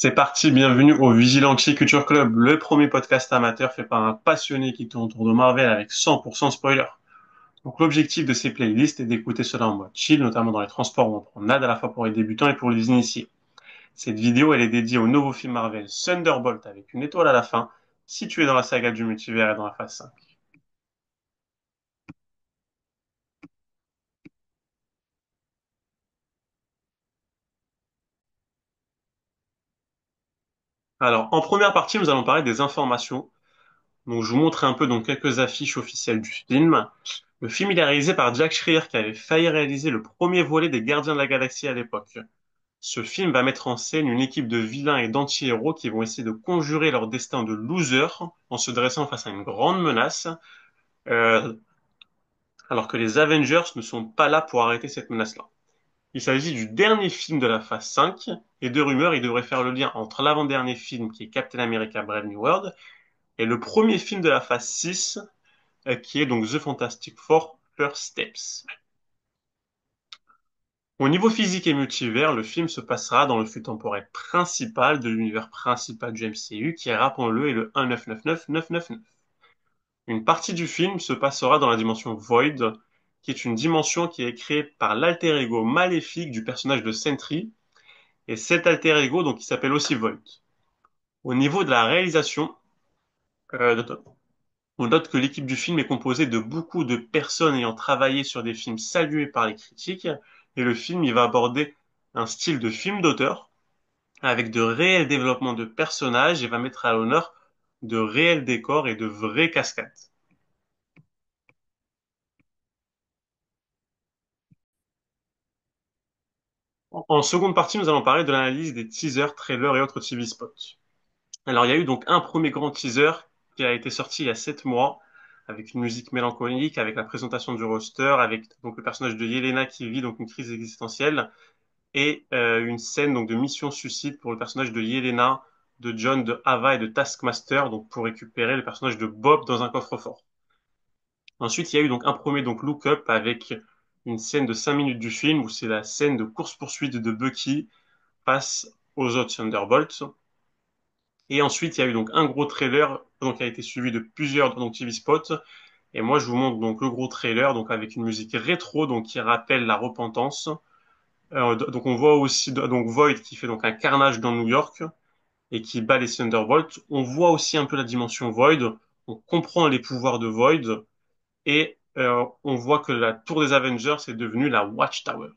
C'est parti, bienvenue au Vigilante Culture Club, le premier podcast amateur fait par un passionné qui tourne autour de Marvel avec 100% spoiler. Donc l'objectif de ces playlists est d'écouter cela en mode chill, notamment dans les transports ou en promenade, à la fois pour les débutants et pour les initiés. Cette vidéo, elle est dédiée au nouveau film Marvel Thunderbolt avec une étoile à la fin, situé dans la saga du multivers et dans la phase 5. Alors, en première partie, nous allons parler des informations. Donc, je vous montre un peu donc quelques affiches officielles du film. Le film, il est réalisé par Jack Schreier, qui avait failli réaliser le premier volet des Gardiens de la Galaxie à l'époque. Ce film va mettre en scène une équipe de vilains et d'anti-héros qui vont essayer de conjurer leur destin de losers en se dressant face à une grande menace, euh, alors que les Avengers ne sont pas là pour arrêter cette menace-là. Il s'agit du dernier film de la phase 5, et de rumeur, il devrait faire le lien entre l'avant-dernier film qui est Captain America Brave New World et le premier film de la phase 6, qui est donc The Fantastic Four First Steps. Au niveau physique et multivers, le film se passera dans le flux temporel principal de l'univers principal du MCU, qui, rappelons-le, est le 1999999. Une partie du film se passera dans la dimension Void, qui est une dimension qui est créée par l'alter ego maléfique du personnage de Sentry, et cet alter ego, donc, il s'appelle aussi Void. Au niveau de la réalisation, euh, on note que l'équipe du film est composée de beaucoup de personnes ayant travaillé sur des films salués par les critiques, et le film, il va aborder un style de film d'auteur, avec de réels développements de personnages et va mettre à l'honneur de réels décors et de vraies cascades. En seconde partie, nous allons parler de l'analyse des teasers, trailers et autres TV spots. Alors, il y a eu donc un premier grand teaser qui a été sorti il y a 7 mois, avec une musique mélancolique, avec la présentation du roster, avec donc le personnage de Yelena qui vit donc une crise existentielle, et une scène donc de mission suicide pour le personnage de Yelena, de John, de Ava et de Taskmaster, donc pour récupérer le personnage de Bob dans un coffre-fort. Ensuite, il y a eu donc un premier donc look up avec une scène de 5 minutes du film où c'est la scène de course-poursuite de Bucky face aux autres Thunderbolts. Et ensuite, il y a eu donc un gros trailer donc qui a été suivi de plusieurs donc TV spots. Et moi, je vous montre donc le gros trailer donc avec une musique rétro donc qui rappelle la repentance. Donc on voit aussi donc Void qui fait donc un carnage dans New York et qui bat les Thunderbolts. On voit aussi un peu la dimension Void. On comprend les pouvoirs de Void. Et on voit que la tour des Avengers est devenue la Watchtower.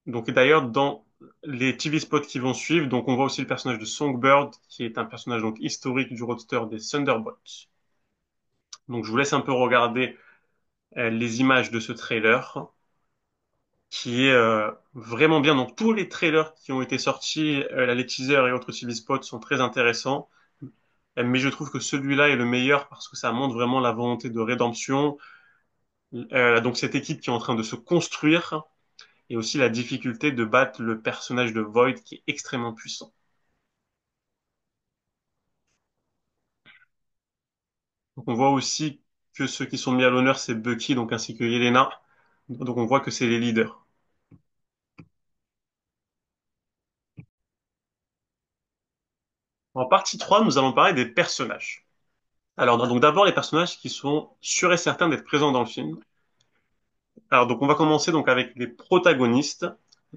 Donc d'ailleurs, dans les TV spots qui vont suivre, donc on voit aussi le personnage de Songbird, qui est un personnage donc historique du roster des Thunderbolts. Donc je vous laisse un peu regarder les images de ce trailer, qui est vraiment bien. Donc tous les trailers qui ont été sortis, les teasers et autres TV spots sont très intéressants. Mais je trouve que celui-là est le meilleur parce que ça montre vraiment la volonté de rédemption. Donc cette équipe qui est en train de se construire et aussi la difficulté de battre le personnage de Void qui est extrêmement puissant. Donc on voit aussi que ceux qui sont mis à l'honneur, c'est Bucky, donc ainsi que Yelena. Donc on voit que c'est les leaders. En partie 3, nous allons parler des personnages. Alors donc d'abord les personnages qui sont sûrs et certains d'être présents dans le film. Alors donc on va commencer donc avec les protagonistes.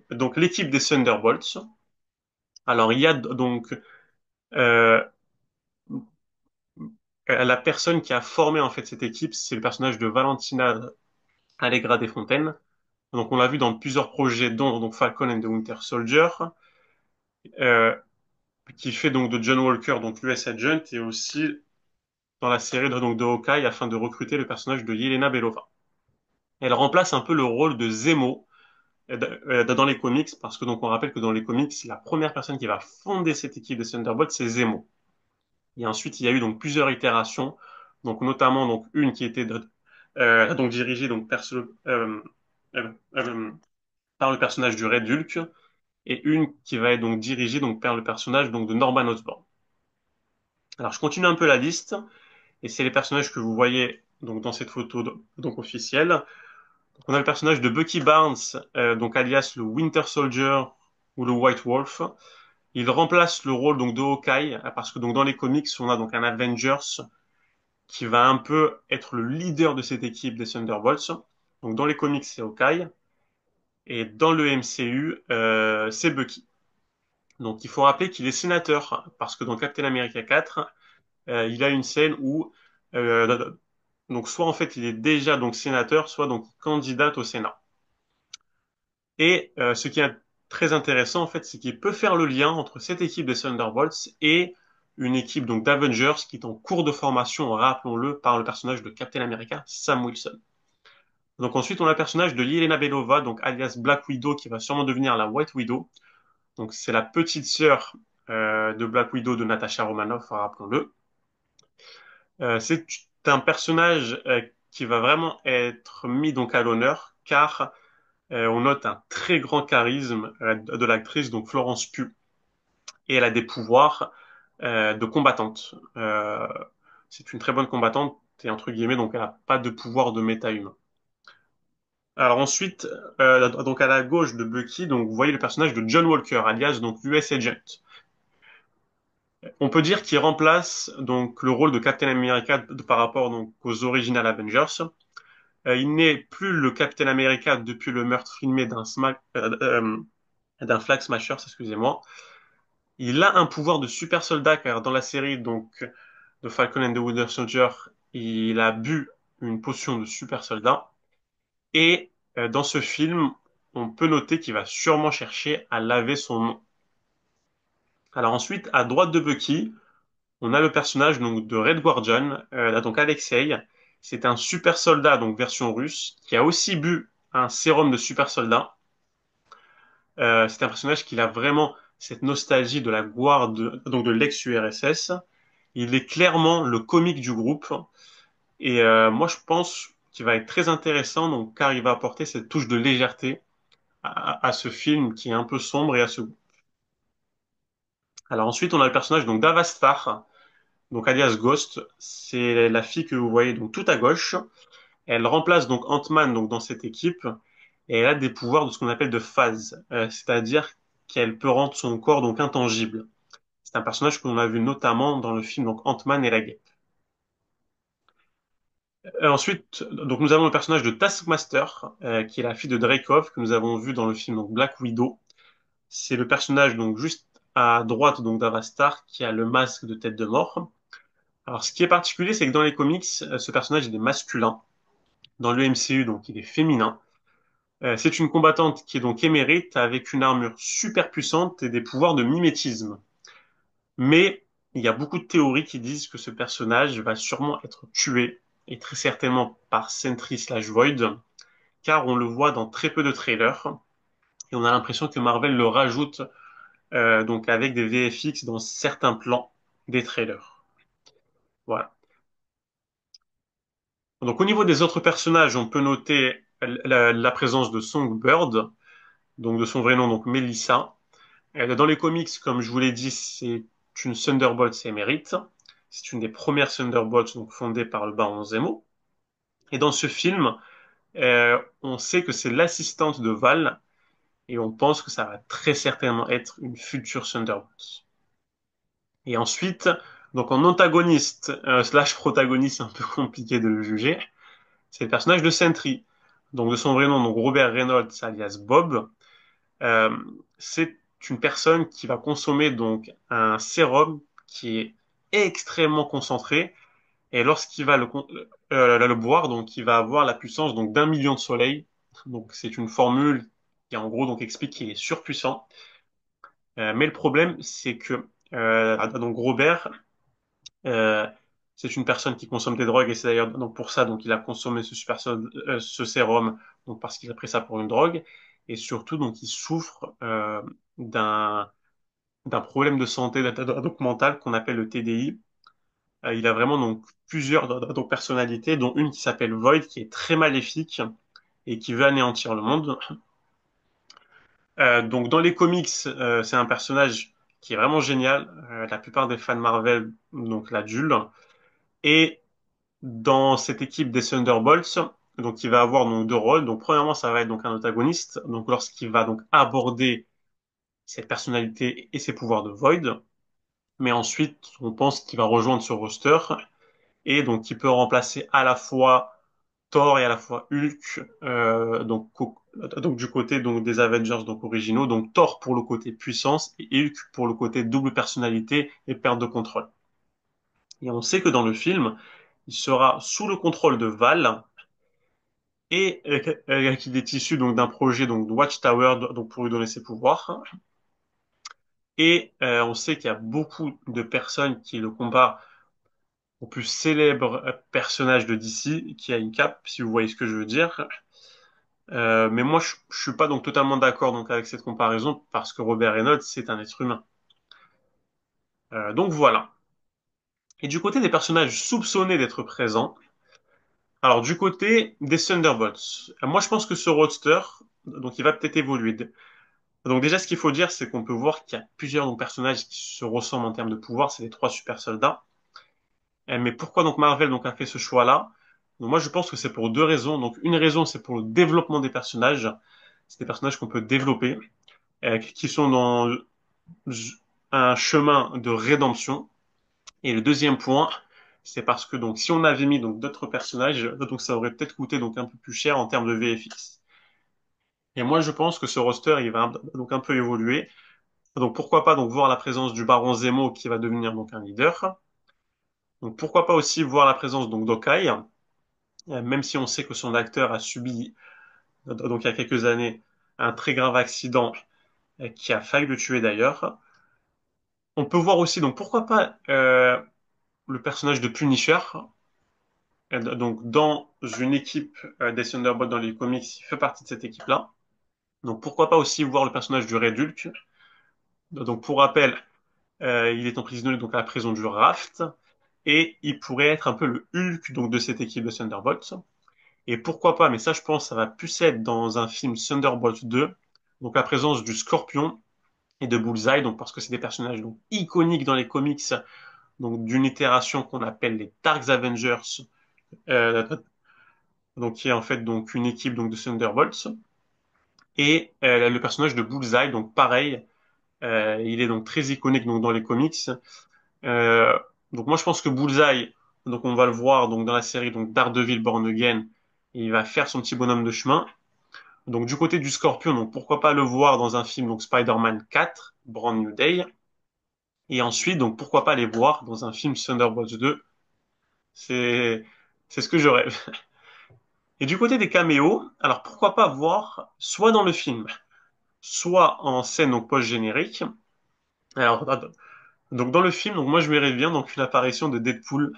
Donc l'équipe des Thunderbolts. Alors il y a donc euh, la personne qui a formé en fait cette équipe, c'est le personnage de Valentina Allegra Desfontaines. Donc on l'a vu dans plusieurs projets, dont donc Falcon and the Winter Soldier, euh, qui fait donc de John Walker donc l'US Agent et aussi dans la série donc de Hawkeye afin de recruter le personnage de Yelena Belova. Elle remplace un peu le rôle de Zemo dans les comics parce que donc on rappelle que dans les comics la première personne qui va fonder cette équipe des Thunderbolts c'est Zemo. Et ensuite il y a eu donc plusieurs itérations, donc notamment donc une qui était donc dirigée donc euh, euh, par le personnage du Red Hulk et une qui va être donc dirigée donc par le personnage donc de Norman Osborn. Alors je continue un peu la liste et c'est les personnages que vous voyez donc dans cette photo donc officielle. Donc, on a le personnage de Bucky Barnes donc alias le Winter Soldier ou le White Wolf. Il remplace le rôle donc de Hawkeye parce que donc dans les comics on a donc un Avengers qui va un peu être le leader de cette équipe des Thunderbolts. Donc dans les comics c'est Hawkeye et dans le MCU c'est Bucky. Donc il faut rappeler qu'il est sénateur parce que dans Captain America 4 il a une scène où donc soit en fait il est déjà donc sénateur soit donc candidate au Sénat. Et ce qui est très intéressant, en fait, c'est qu'il peut faire le lien entre cette équipe des Thunderbolts et une équipe donc d'Avengers qui est en cours de formation, rappelons-le, par le personnage de Captain America, Sam Wilson. Donc ensuite, on a le personnage de Yelena Belova, donc alias Black Widow, qui va sûrement devenir la White Widow. Donc c'est la petite sœur de Black Widow de Natasha Romanoff, rappelons-le. C'est un personnage qui va vraiment être mis donc à l'honneur, car on note un très grand charisme de l'actrice, donc Florence Pugh, et elle a des pouvoirs de combattante. C'est une très bonne combattante et entre guillemets, donc elle n'a pas de pouvoir de méta-humain. Alors ensuite, donc à la gauche de Bucky, donc vous voyez le personnage de John Walker, alias donc l'US Agent. On peut dire qu'il remplace donc le rôle de Captain America par rapport donc aux original Avengers. Il n'est plus le Captain America depuis le meurtre filmé d'un Flag Smashers, excusez-moi. Il a un pouvoir de super soldat car dans la série donc de Falcon and the Winter Soldier, il a bu une potion de super soldat et dans ce film, on peut noter qu'il va sûrement chercher à laver son nom. Alors ensuite, à droite de Bucky, on a le personnage donc de Red Guardian, donc Alexei. C'est un super soldat donc version russe qui a aussi bu un sérum de super soldat. C'est un personnage qui a vraiment cette nostalgie de la gloire donc de l'ex-URSS. Il est clairement le comique du groupe. Et moi, je pense qu'il va être très intéressant, donc, car il va apporter cette touche de légèreté à ce film qui est un peu sombre et à ce. Alors ensuite, on a le personnage donc d'Avastar, donc alias Ghost. C'est la fille que vous voyez donc tout à gauche. Elle remplace donc Ant-Man donc dans cette équipe et elle a des pouvoirs de ce qu'on appelle de phase, c'est-à-dire qu'elle peut rendre son corps donc intangible. C'est un personnage qu'on a vu notamment dans le film donc Ant-Man et la Guêpe. Ensuite, donc nous avons le personnage de Taskmaster, qui est la fille de Dreykov, que nous avons vu dans le film donc Black Widow. C'est le personnage donc juste à droite donc d'Avastar qui a le masque de tête de mort. Alors ce qui est particulier, c'est que dans les comics, ce personnage il est masculin. Dans le MCU, donc il est féminin. C'est une combattante qui est donc émérite avec une armure super puissante et des pouvoirs de mimétisme. Mais il y a beaucoup de théories qui disent que ce personnage va sûrement être tué, et très certainement par Sentry/Void, car on le voit dans très peu de trailers, et on a l'impression que Marvel le rajoute donc avec des VFX dans certains plans des trailers. Voilà. Donc au niveau des autres personnages, on peut noter la présence de Songbird, donc de son vrai nom, donc Melissa. Dans les comics, comme je vous l'ai dit, c'est une Thunderbolt émérite. C'est une des premières Thunderbolts donc fondée par le Baron Zemo. Et dans ce film, on sait que c'est l'assistante de Val et on pense que ça va très certainement être une future Thunderbolt. Et ensuite, donc en antagoniste slash protagoniste, c'est un peu compliqué de le juger, c'est le personnage de Sentry. Donc de son vrai nom, donc Robert Reynolds alias Bob. Euh, c'est une personne qui va consommer donc un sérum qui est extrêmement concentré et lorsqu'il va le boire, donc il va avoir la puissance donc d'1 million de soleils. Donc c'est une formule qui en gros donc explique qu'il est surpuissant. Mais le problème c'est que donc Robert euh, c'est une personne qui consomme des drogues et c'est d'ailleurs donc pour ça donc il a consommé ce sérum donc parce qu'il a pris ça pour une drogue et surtout donc il souffre d'un problème de santé donc mental qu'on appelle le TDI. Il a vraiment donc plusieurs donc personnalités dont une qui s'appelle Void qui est très maléfique et qui veut anéantir le monde. Donc dans les comics c'est un personnage qui est vraiment génial. La plupart des fans Marvel donc l'adulent et dans cette équipe des Thunderbolts, donc il va avoir donc deux rôles. Donc premièrement, ça va être donc un antagoniste. Donc lorsqu'il va donc aborder cette personnalité et ses pouvoirs de Void. Mais ensuite, on pense qu'il va rejoindre ce roster et donc il peut remplacer à la fois Thor et à la fois Hulk, donc du côté donc des Avengers donc originaux, donc Thor pour le côté puissance et Hulk pour le côté double personnalité et perte de contrôle. Et on sait que dans le film, il sera sous le contrôle de Val et qu'il est issu donc d'un projet donc de Watchtower donc pour lui donner ses pouvoirs. Et on sait qu'il y a beaucoup de personnes qui le comparent au plus célèbre personnage de DC, qui a une cape, si vous voyez ce que je veux dire. Mais moi, je suis pas donc totalement d'accord donc avec cette comparaison parce que Robert Reynolds, c'est un être humain. Donc voilà. Et du côté des personnages soupçonnés d'être présents, alors du côté des Thunderbolts, moi je pense que ce roadster, donc il va peut-être évoluer. Donc déjà, ce qu'il faut dire, c'est qu'on peut voir qu'il y a plusieurs donc, personnages qui se ressemblent en termes de pouvoir, c'est les trois super soldats. Mais pourquoi donc Marvel donc a fait ce choix-là? Donc, moi, je pense que c'est pour deux raisons. Donc une raison, c'est pour le développement des personnages. C'est des personnages qu'on peut développer, qui sont dans un chemin de rédemption. Et le deuxième point, c'est parce que donc si on avait mis donc d'autres personnages, donc ça aurait peut-être coûté donc un peu plus cher en termes de VFX. Et moi, je pense que ce roster, il va donc un peu évoluer. Donc pourquoi pas donc voir la présence du Baron Zemo qui va devenir donc un leader. Donc pourquoi pas aussi voir la présence donc d'Hawkeye, même si on sait que son acteur a subi donc il y a quelques années un très grave accident qui a failli le tuer d'ailleurs. On peut voir aussi donc pourquoi pas le personnage de Punisher, donc dans une équipe des Thunderbolts dans les comics, il fait partie de cette équipe-là. Donc pourquoi pas aussi voir le personnage du Red Hulk. Donc pour rappel, il est emprisonné donc à la prison du Raft et il pourrait être un peu le Hulk donc de cette équipe de Thunderbolts. Et pourquoi pas, mais ça je pense ça va plus être dans un film Thunderbolts 2, donc la présence du Scorpion et de Bullseye, donc parce que c'est des personnages donc iconiques dans les comics, donc d'une itération qu'on appelle les Dark Avengers, euh, donc qui est en fait donc une équipe donc de Thunderbolts. Et le personnage de Bullseye, donc pareil, il est donc très iconique donc dans les comics. Euh, donc moi je pense que Bullseye, donc on va le voir donc dans la série donc Daredevil Born Again, et il va faire son petit bonhomme de chemin. Donc du côté du Scorpion, donc pourquoi pas le voir dans un film donc Spider-Man 4, Brand New Day, et ensuite donc pourquoi pas les voir dans un film Thunderbolts 2. C'est c'est ce que je rêve. Et du côté des caméos, alors pourquoi pas voir soit dans le film, soit en scène donc post-générique. Alors donc dans le film, donc moi je verrais bien donc une apparition de Deadpool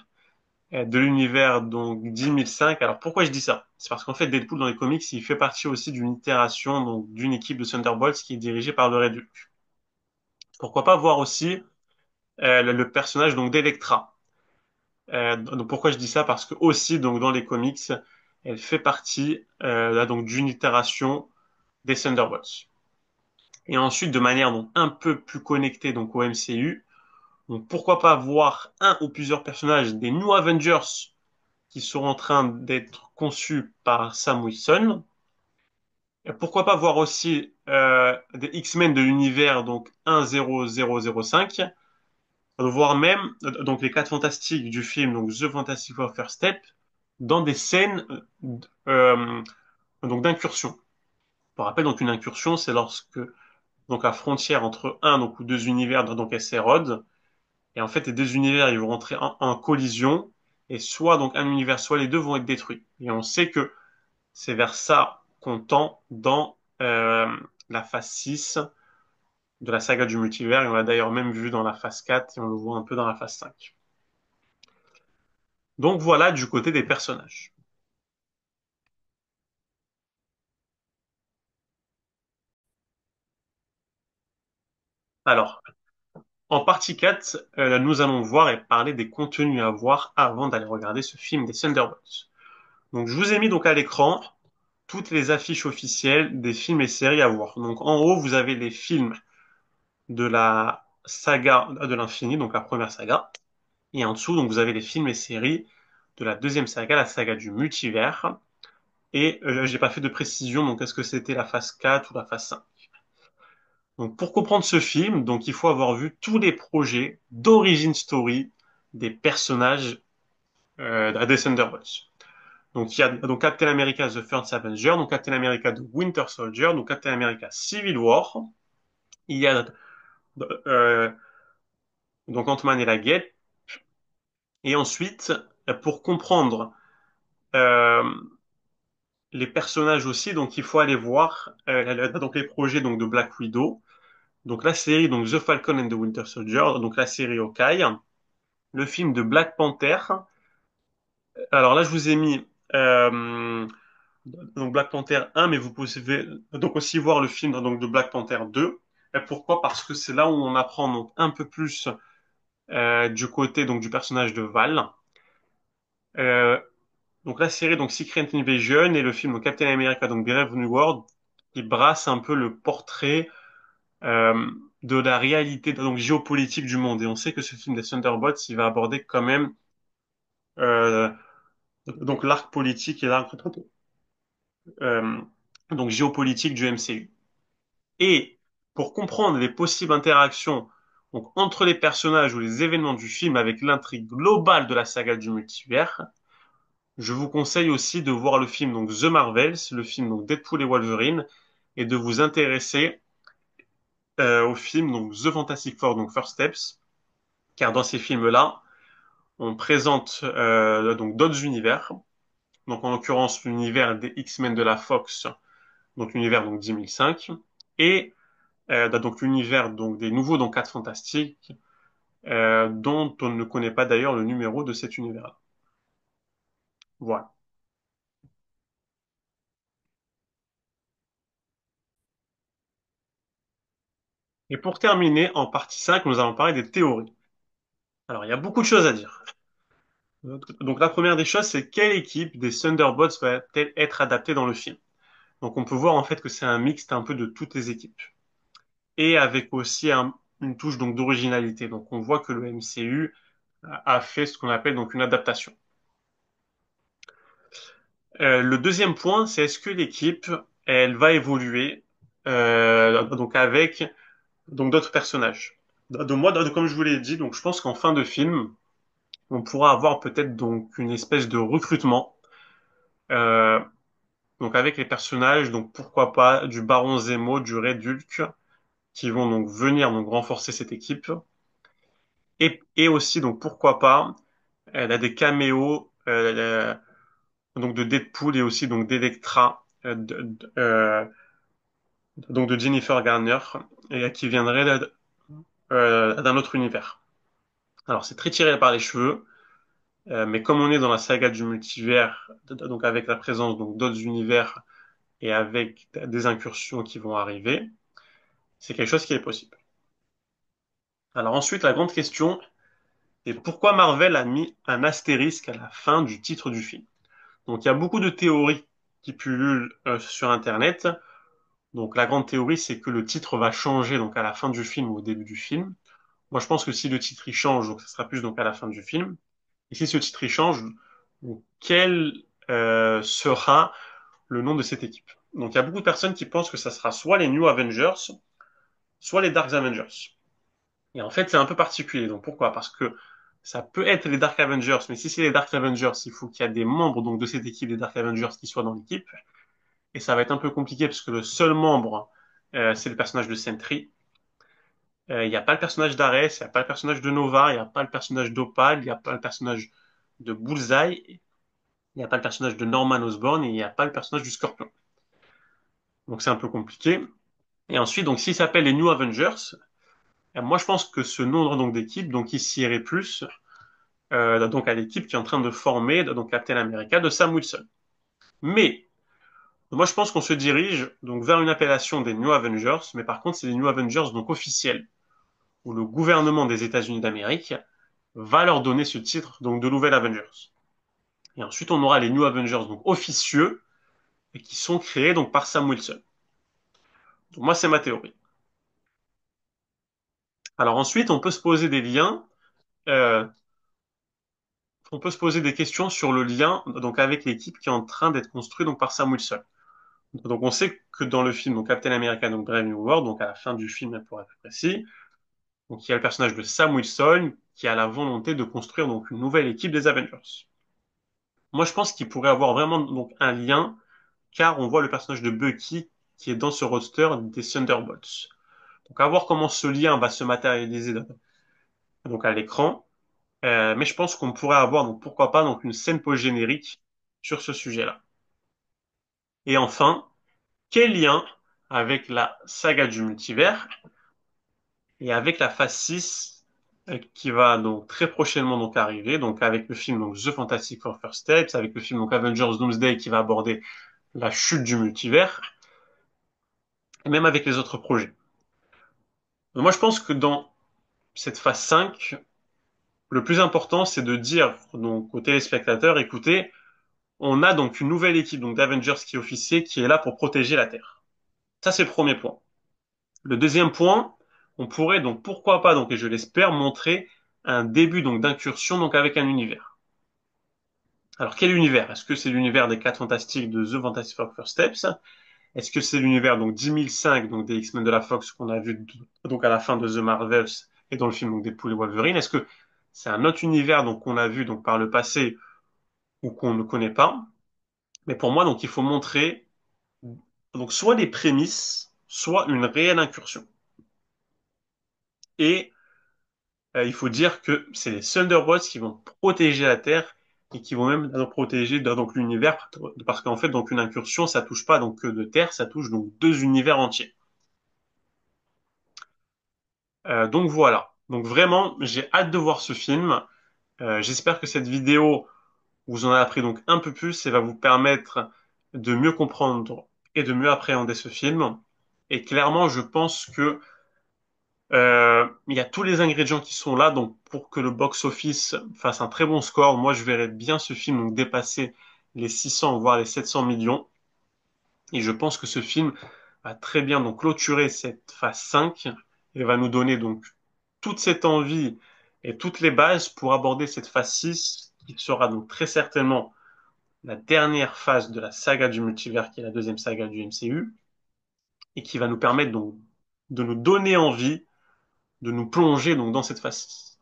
de l'univers donc 10.005. Alors pourquoi je dis ça? C'est parce qu'en fait Deadpool dans les comics, il fait partie aussi d'une itération donc d'une équipe de Thunderbolts qui est dirigée par le Red Hulk. Pourquoi pas voir aussi le personnage donc d'Electra. Donc pourquoi je dis ça? Parce que aussi donc dans les comics, elle fait partie là, donc d'une itération des Thunderbolts. Et ensuite de manière donc un peu plus connectée donc au MCU, donc pourquoi pas voir un ou plusieurs personnages des New Avengers qui sont en train d'être conçus par Sam Wilson. Et pourquoi pas voir aussi des X-Men de l'univers donc 10005, voire même donc les quatre fantastiques du film donc The Fantastic Four First Step dans des scènes euh, donc d'incursion. Pour rappel, donc une incursion, c'est lorsque donc la frontière entre un donc ou deux univers donc elle s'érode et en fait les deux univers ils vont rentrer en collision et soit donc un univers soit les deux vont être détruits. Et on sait que c'est vers ça qu'on tend dans la phase 6 de la saga du multivers et on l'a d'ailleurs même vu dans la phase 4 et on le voit un peu dans la phase 5. Donc voilà du côté des personnages. Alors, en partie 4, nous allons voir et parler des contenus à voir avant d'aller regarder ce film des Thunderbolts. Donc, je vous ai mis donc à l'écran toutes les affiches officielles des films et séries à voir. Donc, en haut, vous avez les films de la saga de l'infini, donc la première saga. Et en dessous, donc, vous avez les films et séries de la deuxième saga, la saga du multivers. Et j'ai pas fait de précision, donc est-ce que c'était la phase 4 ou la phase 5. Donc, pour comprendre ce film, donc, il faut avoir vu tous les projets d'origin story des personnages des Thunderbolts. Donc, il y a donc Captain America The First Avenger, donc Captain America The Winter Soldier, donc Captain America Civil War. Il y a euh, donc Ant-Man et la Guêpe. Et ensuite, pour comprendre euh, les personnages aussi, donc il faut aller voir donc les projets donc de Black Widow, donc la série donc The Falcon and the Winter Soldier, donc la série Hawkeye, le film de Black Panther. Alors là, je vous ai mis donc Black Panther 1, mais vous pouvez donc aussi voir le film donc de Black Panther 2. Et pourquoi? Parce que c'est là où on apprend donc un peu plus du côté donc du personnage de Val. Euh, donc la série donc Secret Invasion et le film donc, Captain America donc Brave New World qui brasse un peu le portrait euh, de la réalité donc géopolitique du monde. Et on sait que ce film des Thunderbolts, il va aborder quand même euh, donc l'arc politique et l'arc euh, donc géopolitique du MCU. Et pour comprendre les possibles interactions donc, entre les personnages ou les événements du film avec l'intrigue globale de la saga du multivers, je vous conseille aussi de voir le film donc The Marvels, le film donc Deadpool et Wolverine, et de vous intéresser au film donc The Fantastic Four donc First Steps, car dans ces films-là, on présente donc d'autres univers, donc en l'occurrence l'univers des X-Men de la Fox, donc l'univers donc 1005, et donc l'univers donc des nouveaux donc 4 Fantastiques, dont on ne connaît pas d'ailleurs le numéro de cet univers-là. Voilà. Et pour terminer, en partie 5, nous allons parler des théories. Alors, il y a beaucoup de choses à dire. Donc, la première des choses, c'est quelle équipe des Thunderbolts va-t-elle être adaptée dans le film? Donc, on peut voir en fait que c'est un mixte un peu de toutes les équipes. Et avec aussi une touche donc d'originalité. Donc, on voit que le MCU a fait ce qu'on appelle donc une adaptation. Le deuxième point, c'est est-ce que l'équipe, elle va évoluer donc avec donc d'autres personnages. Donc moi, comme je vous l'ai dit, donc je pense qu'en fin de film, on pourra avoir peut-être donc une espèce de recrutement, euh, donc avec les personnages, donc pourquoi pas du Baron Zemo, du Red Hulk, qui vont donc venir donc renforcer cette équipe, et aussi donc pourquoi pas, elle a des caméos donc de Deadpool et aussi donc d'Electra, donc de Jennifer Garner, et qui viendrait d'un autre univers. Alors c'est très tiré par les cheveux. Mais comme on est dans la saga du multivers, donc avec la présence donc d'autres univers et avec des incursions qui vont arriver, c'est quelque chose qui est possible. Alors ensuite, la grande question est pourquoi Marvel a mis un astérisque à la fin du titre du film? Donc il y a beaucoup de théories qui pullulent sur Internet. Donc la grande théorie, c'est que le titre va changer donc à la fin du film ou au début du film. Moi, je pense que si le titre il change, donc ça sera plus donc à la fin du film. Et si ce titre il change, donc, quel sera le nom de cette équipe? Donc il y a beaucoup de personnes qui pensent que ça sera soit les New Avengers, soit les Dark Avengers. Et en fait, c'est un peu particulier. Donc pourquoi? Parce que ça peut être les Dark Avengers, mais si c'est les Dark Avengers, il faut qu'il y ait des membres donc de cette équipe des Dark Avengers qui soient dans l'équipe. Et ça va être un peu compliqué parce que le seul membre, c'est le personnage de Sentry. Il n'y a pas le personnage d'Ares, il n'y a pas le personnage de Nova, il n'y a pas le personnage d'Opal, il n'y a pas le personnage de Bullseye, il n'y a pas le personnage de Norman Osborn et il n'y a pas le personnage du Scorpion. Donc c'est un peu compliqué. Et ensuite, donc s'il s'appelle les New Avengers, moi je pense que ce nom donc d'équipe, donc il irait plus donc à l'équipe qui est en train de former donc Captain America de Sam Wilson. Mais moi je pense qu'on se dirige donc vers une appellation des New Avengers, mais par contre c'est les New Avengers donc officiels, où le gouvernement des États-Unis d'Amérique va leur donner ce titre donc de Nouvel Avengers. Et ensuite on aura les New Avengers donc officieux et qui sont créés donc par Sam Wilson. Donc moi c'est ma théorie. Alors ensuite on peut se poser des liens euh, on peut se poser des questions sur le lien donc avec l'équipe qui est en train d'être construite donc par Sam Wilson. Donc on sait que dans le film, donc Captain America, donc Brave New World, donc à la fin du film pour être précis, donc il y a le personnage de Sam Wilson qui a la volonté de construire donc une nouvelle équipe des Avengers. Moi je pense qu'il pourrait avoir vraiment donc un lien car on voit le personnage de Bucky qui est dans ce roster des Thunderbolts. Donc à voir comment ce lien va se matérialiser donc à l'écran. Mais je pense qu'on pourrait avoir donc pourquoi pas donc une scène post-générique sur ce sujet-là. Et enfin, quel lien avec la saga du multivers et avec la phase 6 qui va donc très prochainement donc arriver, donc avec le film donc The Fantastic Four First Steps, avec le film donc Avengers Doomsday qui va aborder la chute du multivers, et même avec les autres projets. Moi, je pense que dans cette phase 5, le plus important, c'est de dire donc aux téléspectateurs, écoutez, on a donc une nouvelle équipe donc d'Avengers qui officie, qui est là pour protéger la Terre. Ça, c'est le premier point. Le deuxième point, on pourrait donc pourquoi pas donc et je l'espère montrer un début donc d'incursion donc avec un univers. Alors quel univers? Est-ce que c'est l'univers des 4 Fantastiques de The Fantastic Four First Steps? Est-ce que c'est l'univers donc 1005 donc des X-Men de la Fox qu'on a vu donc à la fin de The Marvels et dans le film donc Deadpool et Wolverine? Est-ce que c'est un autre univers donc qu'on a vu donc par le passé ou qu'on ne connaît pas? Mais pour moi donc il faut montrer donc soit les prémices, soit une réelle incursion. Et il faut dire que c'est les Thunderbolts qui vont protéger la Terre et qui vont même protéger donc l'univers parce qu'en fait donc une incursion ça touche pas donc que de Terre, ça touche donc deux univers entiers. Donc voilà. Donc vraiment, j'ai hâte de voir ce film. J'espère que cette vidéo vous en a appris donc un peu plus et va vous permettre de mieux comprendre et de mieux appréhender ce film. Et clairement, je pense que il y a tous les ingrédients qui sont là, donc pour que le box-office fasse un très bon score, moi je verrais bien ce film donc dépasser les 600 voire les 700 millions. Et je pense que ce film va très bien donc clôturer cette phase 5 et va nous donner donc toute cette envie et toutes les bases pour aborder cette phase 6 qui sera donc très certainement la dernière phase de la saga du multivers qui est la deuxième saga du MCU et qui va nous permettre donc de nous donner envie de nous plonger donc dans cette phase 6.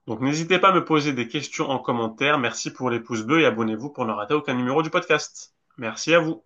Donc n'hésitez pas à me poser des questions en commentaire. Merci pour les pouces bleus et abonnez-vous pour ne rater aucun numéro du podcast. Merci à vous.